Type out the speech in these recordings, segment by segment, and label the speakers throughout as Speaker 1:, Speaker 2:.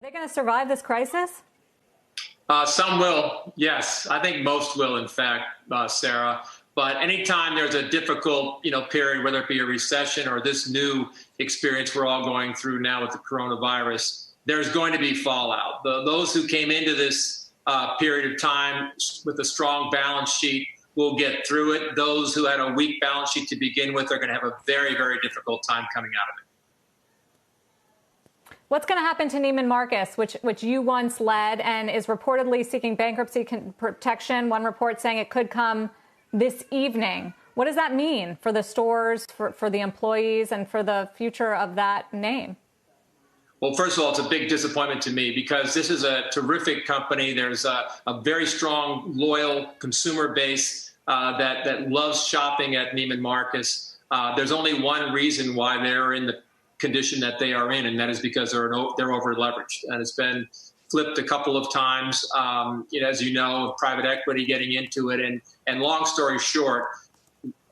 Speaker 1: they going to survive this crisis?
Speaker 2: Some will, yes. I think most will, in fact, Sarah. But anytime there's a difficult, period, whether it be a recession or this new experience we're all going through now with the coronavirus, there's going to be fallout. Those who came into this period of time with a strong balance sheet will get through it. Those who had a weak balance sheet to begin with are going to have a very, very difficult time coming out of it.
Speaker 1: What's going to happen to Neiman Marcus, which you once led and is reportedly seeking bankruptcy protection? One report saying it could come this evening. What does that mean for the stores, for the employees, and for the future of that name?
Speaker 2: Well, first of all, it's a big disappointment to me because this is a terrific company. There's a very strong, loyal consumer base that loves shopping at Neiman Marcus. There's only one reason why they're in the condition that they are in, and that is because they're over leveraged, and it's been flipped a couple of times. As you know, private equity getting into it, and long story short,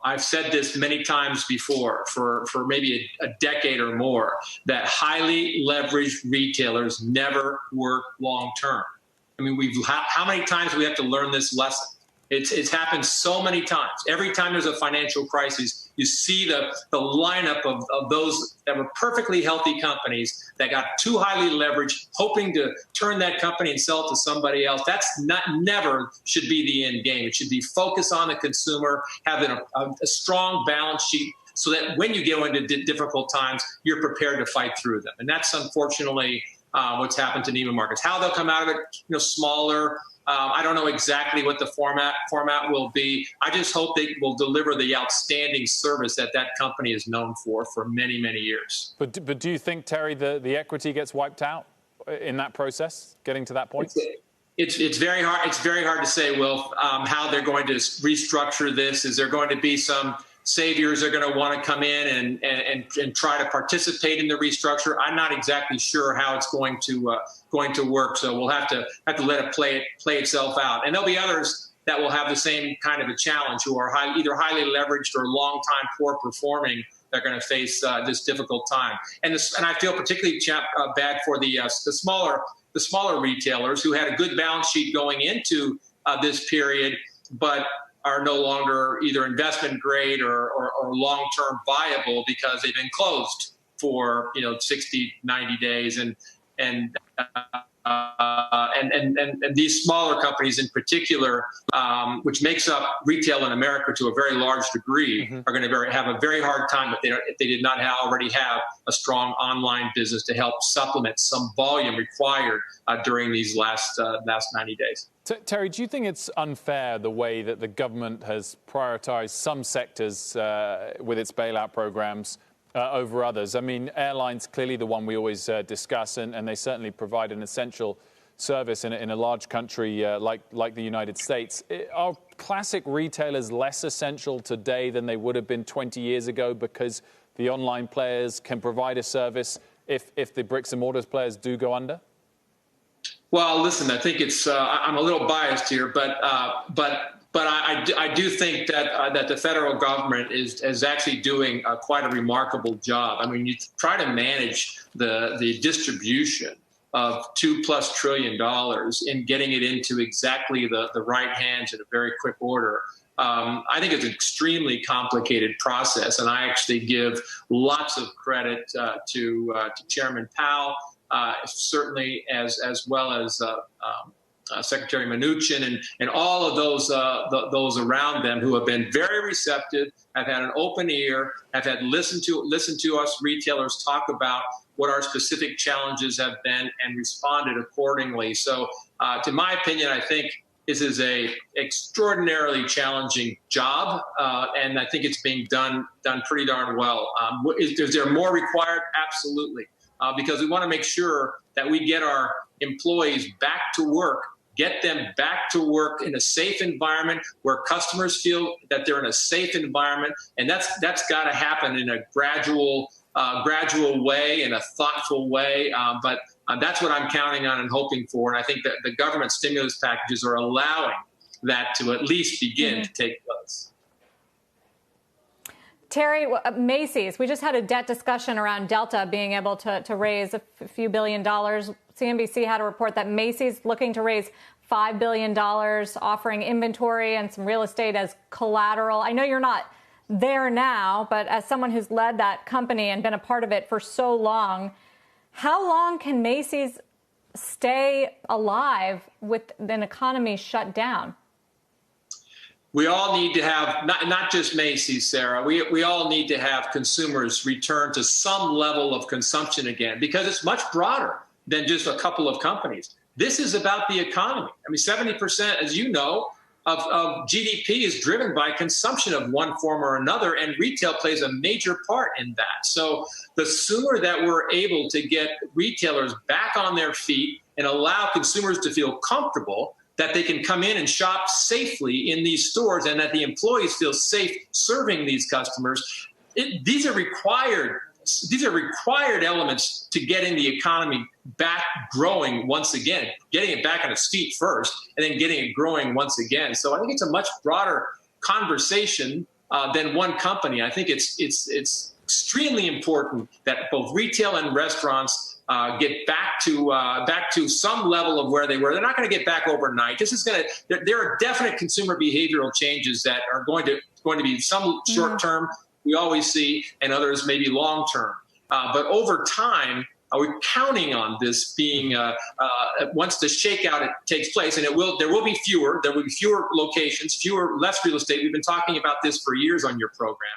Speaker 2: I've said this many times before, for maybe a decade or more, that highly leveraged retailers never work long term. I mean, how many times do we have to learn this lesson? It's happened so many times. Every time there's a financial crisis, you see the lineup of those that were perfectly healthy companies that got too highly leveraged, hoping to turn that company and sell it to somebody else. That's never should be the end game. It should be focus on the consumer, having a strong balance sheet, so that when you go into difficult times, you're prepared to fight through them. And that's unfortunately what's happened to Neiman Marcus. How they'll come out of it, smaller. I don't know exactly what the format will be. I just hope they will deliver the outstanding service that company is known for many, many years.
Speaker 3: But do you think, Terry, the equity gets wiped out in that process, getting to that point?
Speaker 2: It's very hard. It's very hard to say, Will, how they're going to restructure this. Is there going to be some saviors are going to want to come in and try to participate in the restructure? I'm not exactly sure how it's going to work. So we'll have to let it play itself out. And there'll be others that will have the same kind of a challenge, who are either highly leveraged or long time poor performing. They're going to face this difficult time. And I feel particularly bad for the smaller retailers who had a good balance sheet going into this period, but are no longer either investment grade or long-term viable because they've been closed for 60, 90 days, and these smaller companies in particular, which makes up retail in America to a very large degree, are going to have a very hard time if they did not already have a strong online business to help supplement some volume required during these last 90 days.
Speaker 3: Terry, do you think it's unfair the way that the government has prioritized some sectors with its bailout programs over others? I mean, airlines, clearly the one we always discuss, and they certainly provide an essential service in a large country like the United States. Are classic retailers less essential today than they would have been 20 years ago because the online players can provide a service if the bricks and mortar players do go under?
Speaker 2: Well, listen, I think it's I'm a little biased here, but I do think that the federal government is actually doing quite a remarkable job. I mean, you try to manage the distribution of $2+ trillion and getting it into exactly the right hands in a very quick order. I think it's an extremely complicated process, and I actually give lots of credit to Chairman Powell. Certainly, as well as Secretary Mnuchin and all of those around them who have been very receptive, have had an open ear, have had listened to us retailers talk about what our specific challenges have been and responded accordingly. So, to my opinion, I think this is a extraordinarily challenging job, and I think it's being done pretty darn well. Is there more required? Absolutely. Because we want to make sure that we get our employees back to work, get them back to work in a safe environment where customers feel that they're in a safe environment. And that's got to happen in a gradual way, in a thoughtful way. But that's what I'm counting on and hoping for. And I think that the government stimulus packages are allowing that to at least begin to take place.
Speaker 1: Terry, Macy's, we just had a debt discussion around Delta being able to raise a few $1 billion CNBC had a report that Macy's looking to raise $5 billion, offering inventory and some real estate as collateral. I know you're not there now, but as someone who's led that company and been a part of it for so long, how long can Macy's stay alive with an economy shut down?
Speaker 2: We all need to have, not just Macy's, Sarah, we all need to have consumers return to some level of consumption again, because it's much broader than just a couple of companies. This is about the economy. I mean, 70%, as you know, of GDP is driven by consumption of one form or another, and retail plays a major part in that. So the sooner that we're able to get retailers back on their feet and allow consumers to feel comfortable that they can come in and shop safely in these stores and that the employees feel safe serving these customers, these are required elements to getting the economy back growing once again, getting it back on its feet first, and then getting it growing once again. So I think it's a much broader conversation than one company. I think it's extremely important that both retail and restaurants get back to some level of where they were. They're not going to get back overnight. This is going to. There are definite consumer behavioral changes that are going to be some short term. We always see, and others maybe long term. But over time, we're counting on this being once the shakeout takes place, and there will be fewer locations, less real estate. We've been talking about this for years on your program.